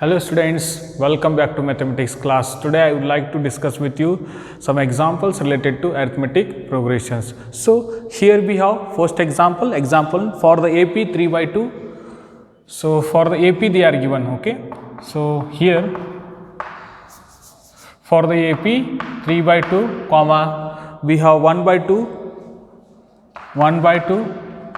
Hello students, welcome back to mathematics class. Today I would like to discuss with you some examples related to arithmetic progressions. So here we have first example for the AP 3 by 2. So for the AP they are given, okay. So here for the AP 3 by 2 comma we have 1 by 2, 1 by 2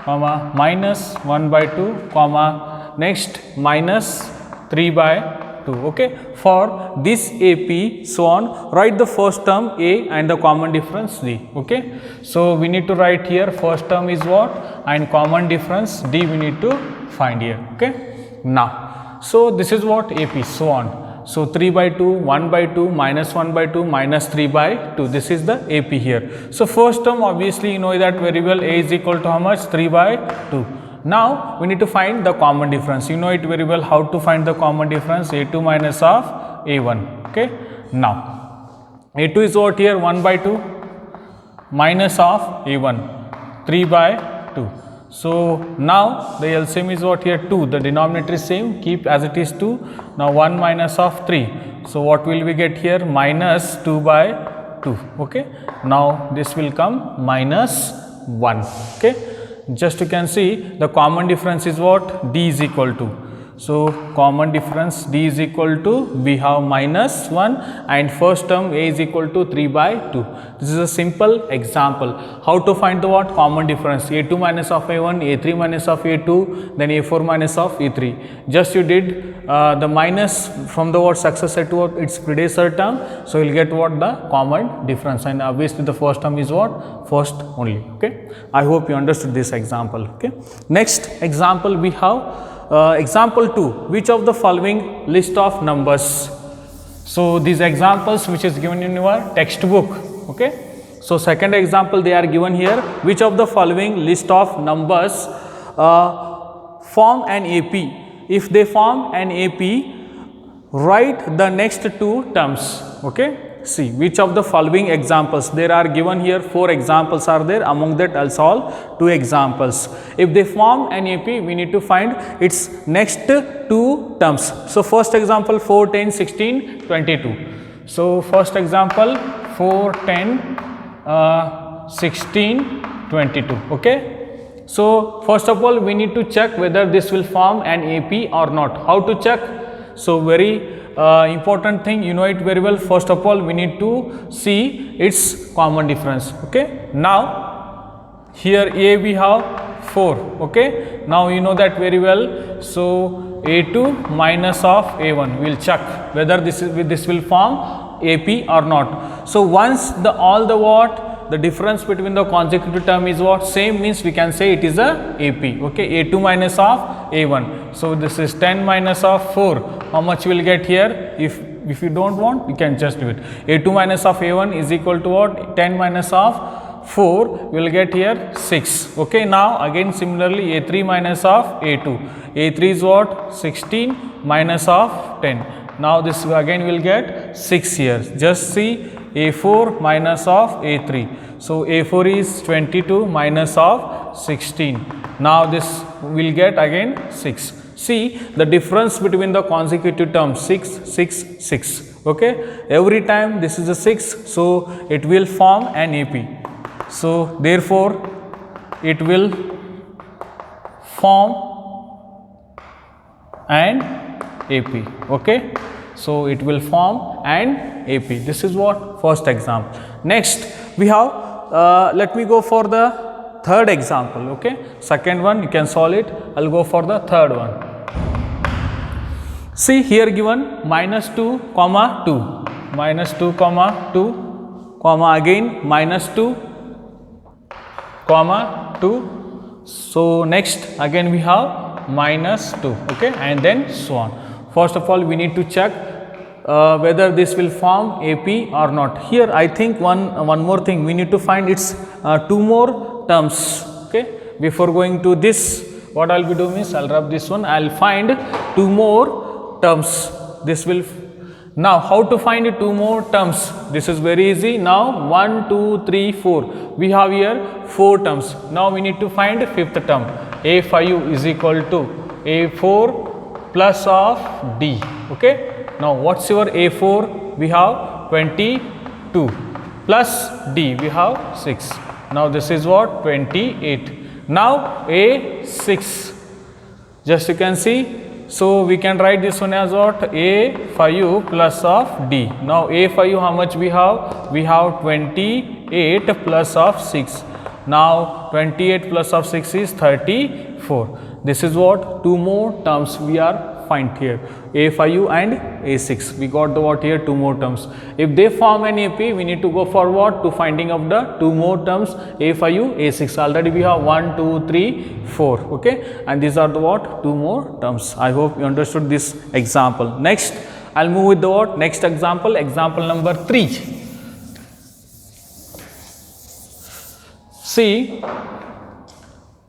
comma minus 1 by 2 comma next minus 3 by 2, okay. For this AP so on, write the first term A and the common difference D, okay. So we need to write here first term is what and common difference D we need to find here, okay. Now, so this is what AP so on. So 3 by 2, 1 by 2, minus 1 by 2, minus 3 by 2, this is the AP here. So first term obviously you know that very well, A is equal to how much? 3 by 2. Now we need to find the common difference. You know it very well how to find the common difference, A2 minus of A1, okay. Now A2 is what here? 1 by 2 minus of A1, 3 by 2. So now the LCM is what here? 2, the denominator is same, keep as it is 2. Now 1 minus of 3. So what will we get here? Minus 2 by 2, okay. Now this will come minus 1, okay. Just you can see the common difference is what? D is equal to. So common difference D is equal to, we have minus 1 and first term A is equal to 3 by 2. This is a simple example. How to find the what? Common difference. A2 minus of A1, A3 minus of A2, then A4 minus of A3. Just you did the minus from the what successor to what its predecessor term. So you will get what? The common difference, and obviously the first term is what? First only, okay. I hope you understood this example, okay. Next example we have example 2, which of the following list of numbers. So these examples which is given in your textbook, okay. So second example they are given here, which of the following list of numbers form an AP. If they form an AP, write the next two terms, okay. See which of the following examples, there are given here 4 examples are there, among that I'll solve 2 examples. If they form an AP, we need to find its next 2 terms. So first example 4, 10, 16, 22. So first example 4, 10, 16, 22, okay. So first of all we need to check whether this will form an AP or not. How to check? So very important thing, you know it very well. First of all we need to see its common difference, okay. Now here A we have 4, okay. Now you know that very well. So A2 minus of A1, we will check whether this will form AP or not. So once the difference between the consecutive term is what? Same, means we can say it is a AP, okay. A2 minus of A1. So this is 10 minus of 4. How much we will get here? If you don't want, you can just do it. A2 minus of A1 is equal to what? 10 minus of 4, we will get here 6, okay. Now again similarly A3 minus of A2. A3 is what? 16 minus of 10. Now this again will get 6 here. Just see A4 minus of A3. So A4 is 22 minus of 16. Now this will get again 6. See the difference between the consecutive terms, 6, 6, 6, okay. Every time this is a 6, so it will form an AP. So therefore it will form an AP, okay. So it will form an AP. This is what? First example. Next we have let me go for the third example, okay. Second one you can solve it, I'll go for the third one. See here given minus 2 comma 2, minus 2 comma 2 comma again minus 2 comma 2. So next again we have minus 2, okay, and then so on. First of all we need to check whether this will form AP or not. Here I think one more thing, we need to find its 2 more terms, okay. Before going to this, what I'll be doing is I'll rub this one, I'll find 2 more terms. This will now how to find 2 more terms? This is very easy. Now 1, 2, 3, 4. We have here 4 terms. Now we need to find 5th term. A5 is equal to A4 plus of D. Okay. Now what's your A4? We have 22 plus D we have 6. Now this is what? 28. Now A6, just you can see. So we can write this one as what? A5 plus of D. Now A5 how much we have? We have 28 plus of 6. Now 28 plus of 6 is 34. This is what? Two more terms we are find here, A5 and A6. We got the what here? Two more terms. If they form an AP, we need to go for what? To finding of the two more terms, A5, A6. Already we have 1, 2, 3, 4. Okay, and these are the what? Two more terms. I hope you understood this example. Next, I'll move with the what? Next example, example number 3. See,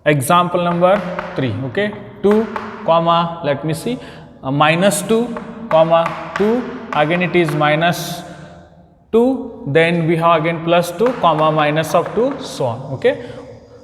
example number 3. Okay, 2 comma, let me see, minus 2 comma 2, again it is minus 2, then we have again plus 2 comma minus of 2, so on. Okay,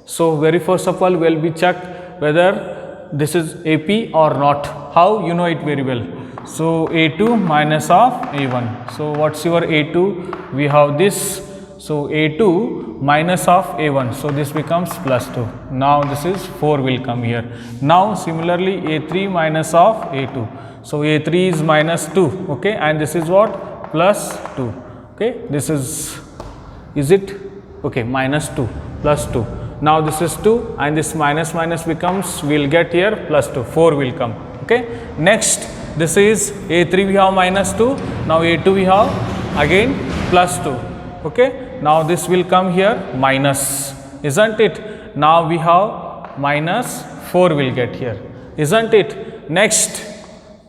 so very first of all we will be check whether this is AP or not. How? You know it very well. So A2 minus of A1. So what's your A2? We have this. So A2 minus of A1, so this becomes plus 2. Now this is 4 will come here. Now similarly A3 minus of A2. So A3 is minus 2, okay, and this is what? Plus 2. Okay, this is it? Okay, minus 2 plus 2. Now this is 2 and this minus minus becomes, we will get here plus 2, 4 will come. Okay, next this is A3 we have minus 2, now A2 we have again plus 2. Okay, now this will come here minus, isn't it? Now we have minus 4 will get here, isn't it? Next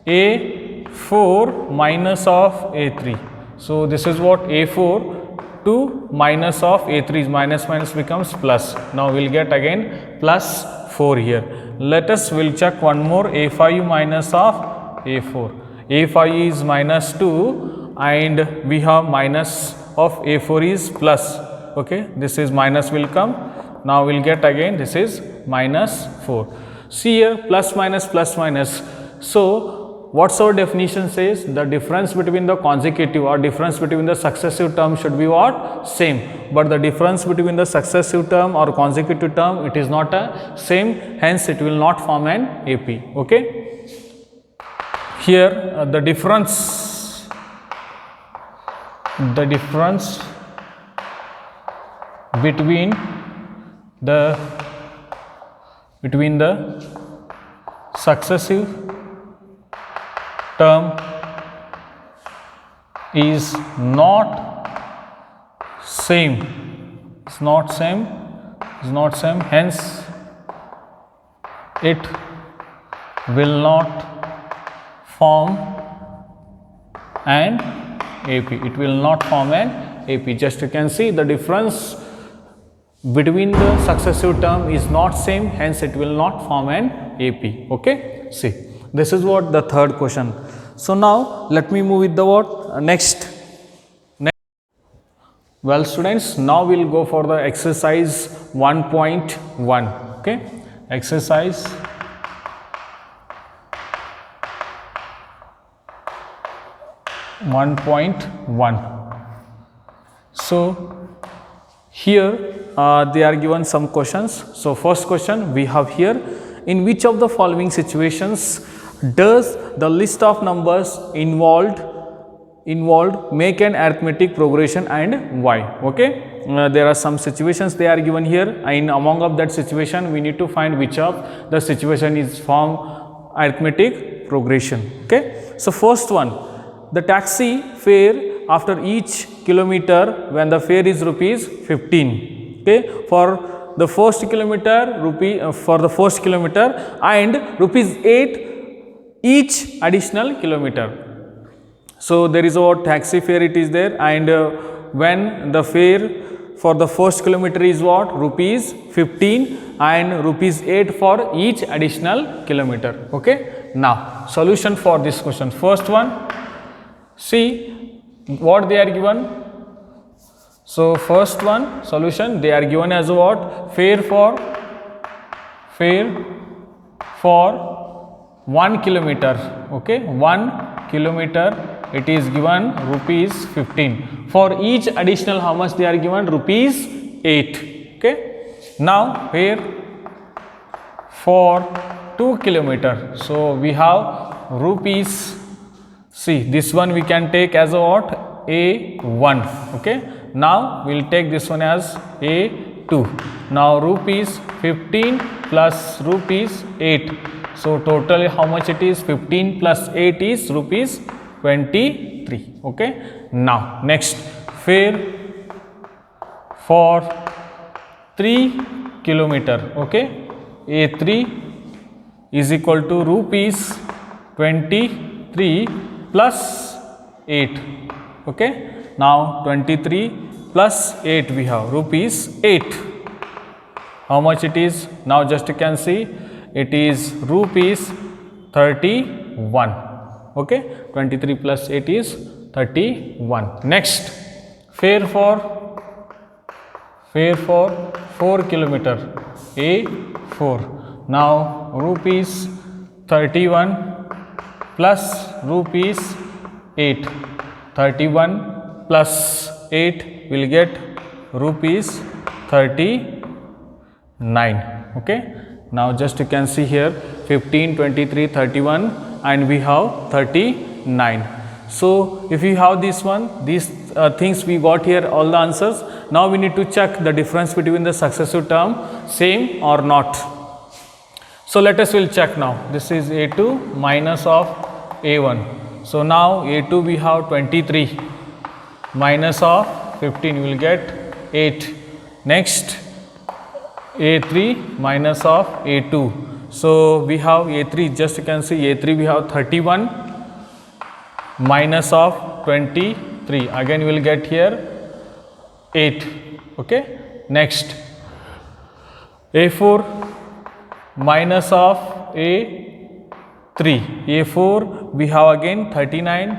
A4 minus of A3. So this is what? A4 2 minus of A3 is minus minus becomes plus. Now we will get again plus 4 here. Let us will check one more, A5 minus of A4. A5 is minus 2 and we have minus of A4 is plus. Okay, this is minus will come. Now we will get again this is minus 4. See here, plus minus plus minus. So what's our definition says? The difference between the consecutive or difference between the successive term should be what? Same. But the difference between the successive term or consecutive term, it is not a same, hence it will not form an AP. Okay, here the difference between the successive term is not same, hence it will not form an AP. It will not form an AP. Just you can see the difference between the successive term is not same, hence it will not form an AP. Okay, see, this is what the third question. So now let me move with the what? Next. Well students, now we will go for the exercise 1.1. Okay, exercise 1.1. So here they are given some questions. So first question we have here, in which of the following situations does the list of numbers involved make an arithmetic progression and why? Okay, there are some situations they are given here, and among of that situation we need to find which of the situation is form arithmetic progression. Okay, so first one, the taxi fare after each kilometer when the fare is rupees 15. Okay, for the first kilometer for the first kilometer and rupees 8 each additional kilometer. So there is a taxi fare it is there, and when the fare for the first kilometer is what? Rupees 15 and rupees 8 for each additional kilometer. Okay, now solution for this question. First one, see what they are given. So first one solution, they are given as what? Fare for 1 kilometer. Okay, 1 kilometer it is given rupees 15. For each additional how much they are given? Rupees 8. Okay. Now here for 2 kilometer, so we have rupees, see this one we can take as a what? A1. Okay. Now we will take this one as A2. Now rupees 15 plus rupees 8. So total how much it is? 15 plus 8 is rupees 23. Okay. Now next fare for 3 kilometer. Okay. A3 is equal to rupees 23 plus 8. Okay. Now 23 plus 8 we have rupees 8. How much it is? Now just you can see it is rupees 31. Okay. 23 plus 8 is 31. Next fare for 4 kilometer, A4. Now rupees 31 plus rupees 8. 31 plus 8 will get rupees 39. Okay. Now just you can see here 15, 23, 31 and we have 39. So if you have this one, these things we got here, all the answers. Now we need to check the difference between the successive term, same or not. So let us will check now. This is A2 minus of A1. So now A2 we have 23 minus of 15, we will get 8. Next A3 minus of A2. So we have A3, just you can see A3 we have 31 minus of 23. Again we will get here 8. Okay. Next A4 minus of A3. A4 we have again 39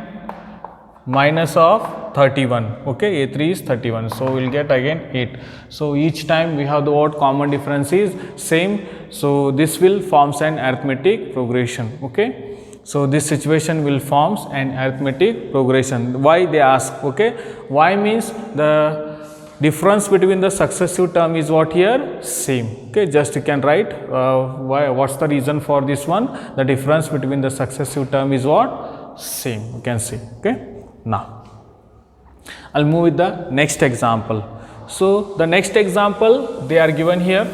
minus of 31. Okay. A3 is 31. So we will get again 8. So each time we have the word common difference is same. So this will forms an arithmetic progression. Okay. So this situation will forms an arithmetic progression. Why they ask? Okay. Why means the difference between the successive term is what here? Same. Okay. Just you can write why, what's the reason for this one? The difference between the successive term is what? Same. You can see. Okay. Now I'll move with the next example. So the next example they are given here.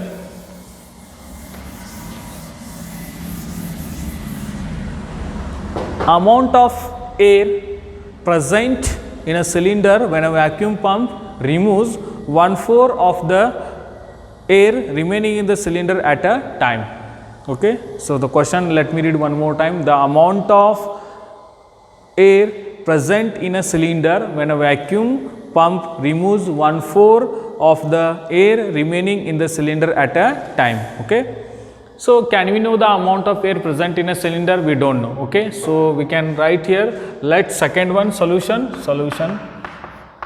Amount of air present in a cylinder when a vacuum pump removes 1/4 of the air remaining in the cylinder at a time. Okay. So the question, let me read one more time. The amount of air present in a cylinder when a vacuum pump removes 1/4 of the air remaining in the cylinder at a time. Okay. So can we know the amount of air present in a cylinder? We don't know. Okay. So we can write here, let second one solution.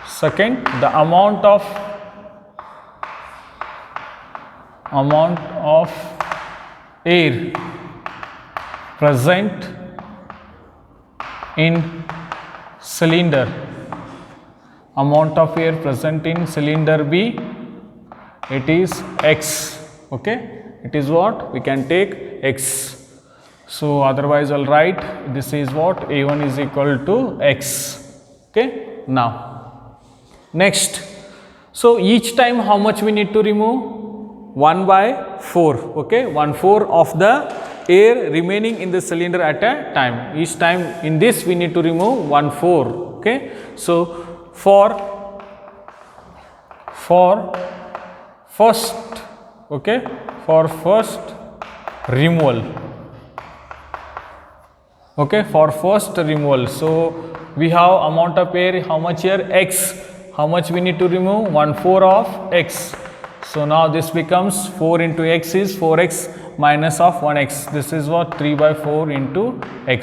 Second, the amount of air present in cylinder. Amount of air present in cylinder B, it is X. Okay. It is what? We can take X. So otherwise I'll write this is what? A1 is equal to X. Okay. Now next, so each time how much we need to remove? 1/4. Okay. 1/4 of the air remaining in the cylinder at a time. Each time in this we need to remove 1/4. Okay. So for first, okay, for first removal. Okay. For first removal. So we have amount of air, how much here? X. How much we need to remove? 1/4 of X. So now this becomes 4 into X is 4X minus of 1X. This is what? 3/4 into X.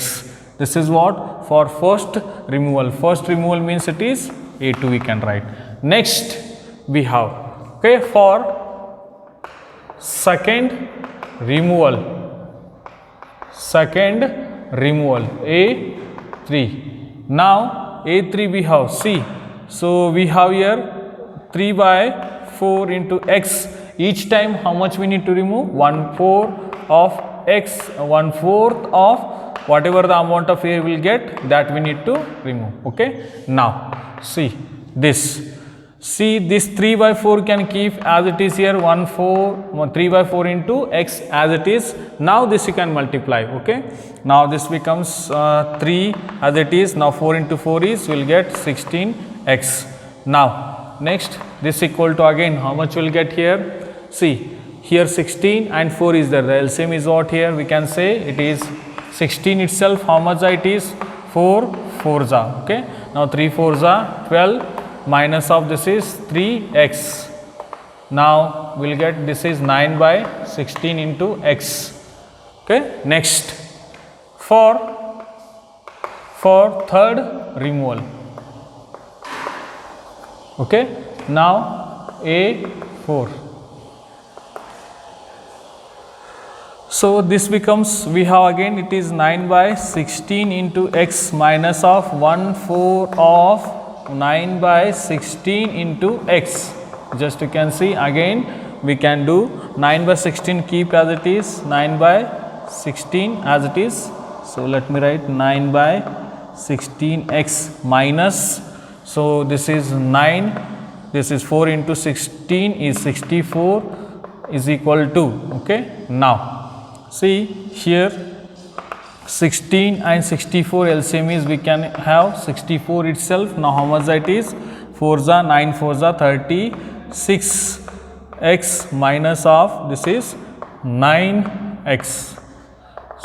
This is what? For first removal. First removal means it is A2 we can write. Next we have, okay, for second removal. A 3. Now A3 we have, see, so we have here 3 by 4 into x. Each time how much we need to remove? 1/4 of x, 1/4 of whatever the amount of air we'll get, that we need to remove. Okay. Now see this. See, this 3 by 4 can keep as it is here, 3 by 4 into x as it is. Now this you can multiply. Okay. Now this becomes 3 as it is. Now 4 into 4 is, we'll get 16x. Now next, this equal to again how much we'll get here? See, here 16 and 4 is there. The LCM is what here? We can say it is 16 itself. How much it is? 4 4s are. Okay. Now 3 4s are 12. Minus of this is 3x. Now we'll get this is 9 by 16 into x. Okay. Next, for third removal. Okay. Now A4. So this becomes, we have again it is 9 by 16 into x minus of 1/4 of 9 by 16 into x. Just you can see again we can do 9 by 16 keep as it is, 9 by 16 as it is. So let me write 9 by 16x minus, so this is 9, this is 4 into 16 is 64 is equal to. Okay. Now see here 16 and 64 LCM is, we can have 64 itself. Now how much that is? 4s are 9 4s are 36 x minus of this is 9x.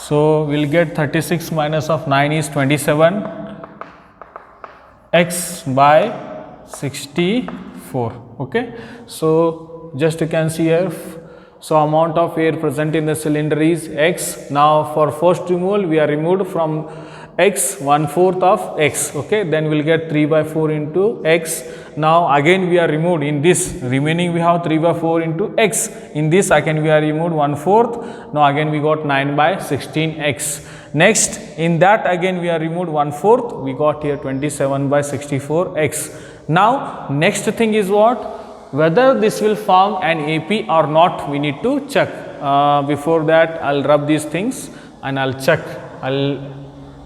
So we'll get 36 minus of 9 is 27 x by 64. Okay. So just you can see here, so amount of air present in the cylinder is x. Now for first removal we are removed from x 1/4 of x. Okay. Then we'll get 3 by 4 into x. Now again we are removed in this remaining, we have 3 by 4 into x. In this again we are removed 1/4. Now again we got 9 by 16x. Next, in that again we are removed 1/4. We got here 27 by 64x. Now next thing is what? Whether this will form an AP or not, we need to check. Before that I'll rub these things and I'll check.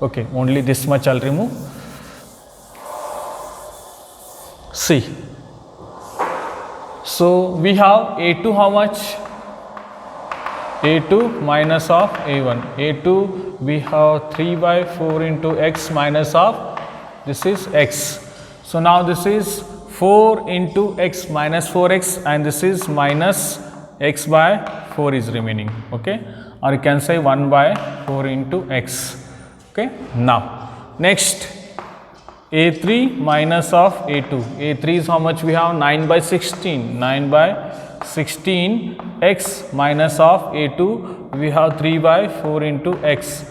Okay, only this much I'll remove. See, so we have A2 how much? A2 minus of A1. A2 we have 3 by 4 into x minus of this is x. So now this is 4 into x minus 4x and this is minus x by 4 is remaining. Okay. Or you can say 1 by 4 into x. Okay. Now next, A3 minus of A2. A3 is how much we have? 9 by 16. 9 by 16 x minus of A2 we have 3 by 4 into x.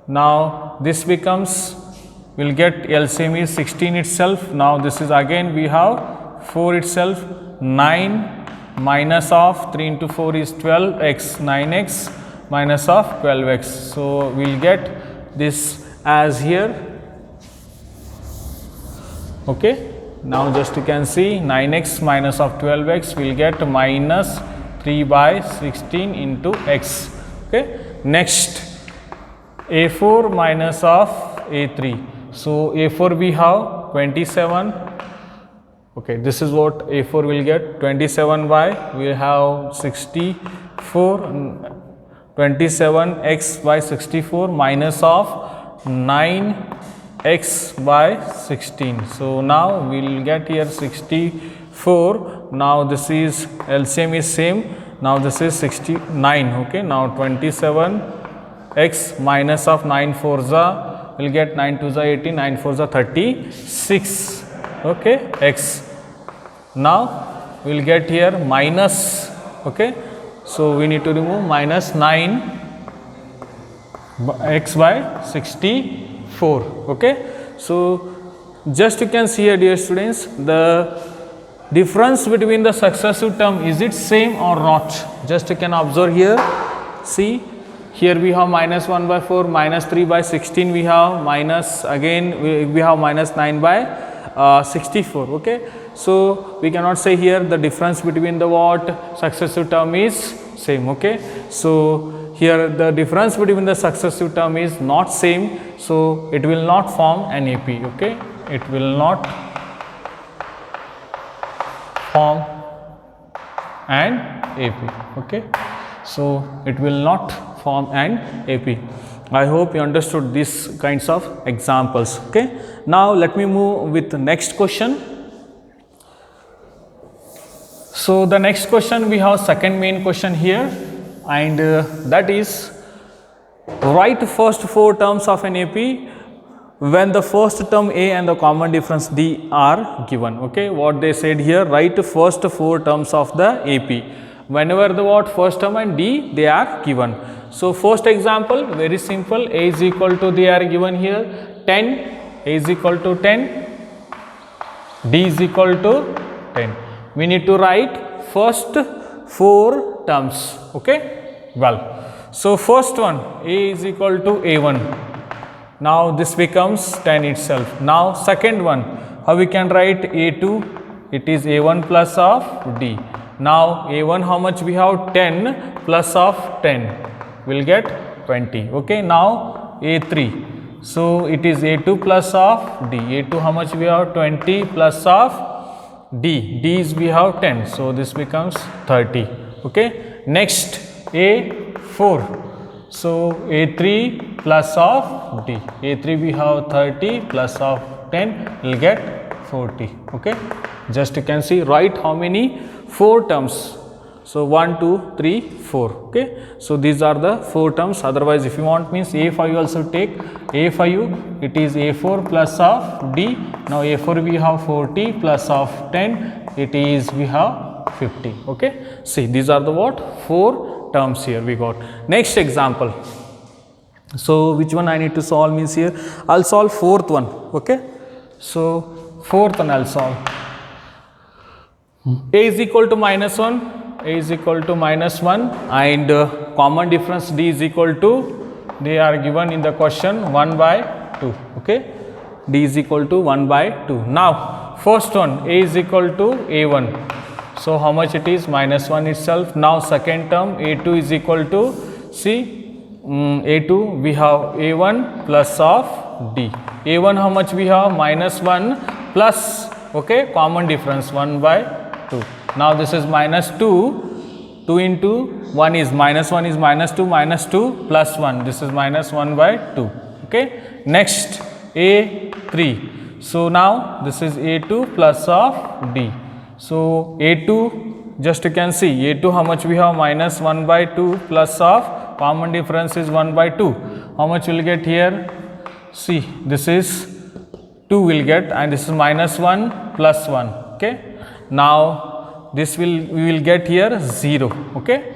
Now this becomes, we'll get LCM is 16 itself. Now this is again we have 4 itself, 9 minus of 3 into 4 is 12x, 9x minus of 12x. So we'll get this as here. Okay. Now just you can see 9x minus of 12x, we'll get minus 3 by 16 into x. Okay. Next, A4 minus of A3. So A4 we have 27. Okay, this is what A4 will get, 27 by, we have 64, 27x by 64 minus of 9x by 16. So now we will get here 64. Now this is LCM is same. Now this is 69. Okay. Now 27x minus of 9 4s are, we'll get 9 2s are 18, 9 4s are 36. Okay. X. Now we'll get here minus. Okay. So we need to remove minus 9 x by 64. Okay. So just you can see here, dear students, the difference between the successive term, is it same or not? Just you can observe here. See here we have minus 1 by 4, minus 3 by 16 we have, minus again we have minus 9 by 64. Okay, so we cannot say here the difference between the what successive term is same. Okay, so here the difference between the successive term is not same, so it will not form an AP. Okay, it will not form an AP. Okay, so it will not form an AP. I hope you understood these kinds of examples. Okay, now let me move with the next question. So the next question, we have second main question here, and that is write first 4 terms of an AP when the first term A and the common difference D are given. Okay, what they said here, write first 4 terms of the AP whenever the what first term and D they are given. So first example, very simple, A is equal to, they are given here 10, A is equal to 10, D is equal to 10. We need to write first 4 terms. Okay, well, so first one, A is equal to A1. Now this becomes 10 itself. Now second one, how we can write A2? It is A1 plus of D. Now A1, how much we have? 10 plus of 10 will get 20. Okay, now A3. So it is A2 plus of D. A2, how much we have? 20 plus of D. D is we have 10. So this becomes 30. Okay, next A4. So A3 plus of D. A3 we have 30 plus of 10 will get 40. Okay, just you can see, write how many 4 terms. So 1, 2, 3, 4. Okay, so these are the 4 terms. Otherwise, if you want means A5 also take. A5 it is A4 plus of D. Now A4 we have 40 plus of 10. It is we have 50. Okay, see, these are the what 4 terms here we got. Next example. So which one I need to solve means here I'll solve 4th one. Okay, so 4th one I'll solve. A is equal to minus 1, A is equal to minus 1, and common difference D is equal to, they are given in the question 1 by 2. Okay, D is equal to 1 by 2. Now first one, A is equal to A1. So how much it is? Minus 1 itself. Now second term, A2 is equal to, see, A2 we have A1 plus of D. A1 how much we have? Minus 1 plus, okay, common difference 1 by 2. Now this is minus 2, 2 into 1 is minus 1 is minus 2 plus 1. This is minus 1 by 2. Okay, next A3. So now this is A2 plus of D. So A2, just you can see, A2 how much we have? Minus 1 by 2 plus of common difference is 1 by 2. How much will get here? See, this is 2 will get, and this is minus 1 plus 1. Okay, now this we will get here 0. Okay,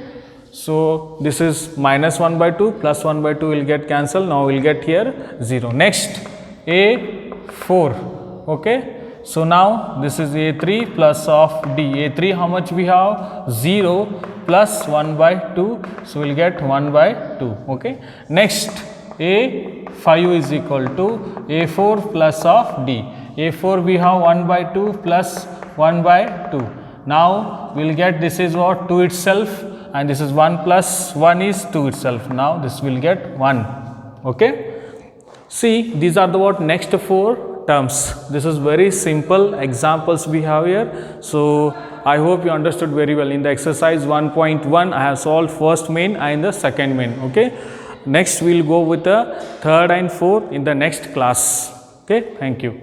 so this is minus 1 by 2 plus 1 by 2 will get cancelled. Now we will get here 0. Next A4. Okay, so now this is A3 plus of D. A3 how much we have? 0 plus 1 by 2. So we will get 1 by 2. Okay. Next A5 is equal to A4 plus of D. A4 we have 1 by 2 plus 1 by 2. Now we will get, this is what? 2 itself, and this is 1 plus 1 is 2 itself. Now this will get 1. Okay. See, these are the what? Next 4 terms. This is very simple examples we have here. So I hope you understood very well. In the exercise 1.1 I have solved first main and the second main. Okay, next we will go with the third and fourth in the next class. Okay, thank you.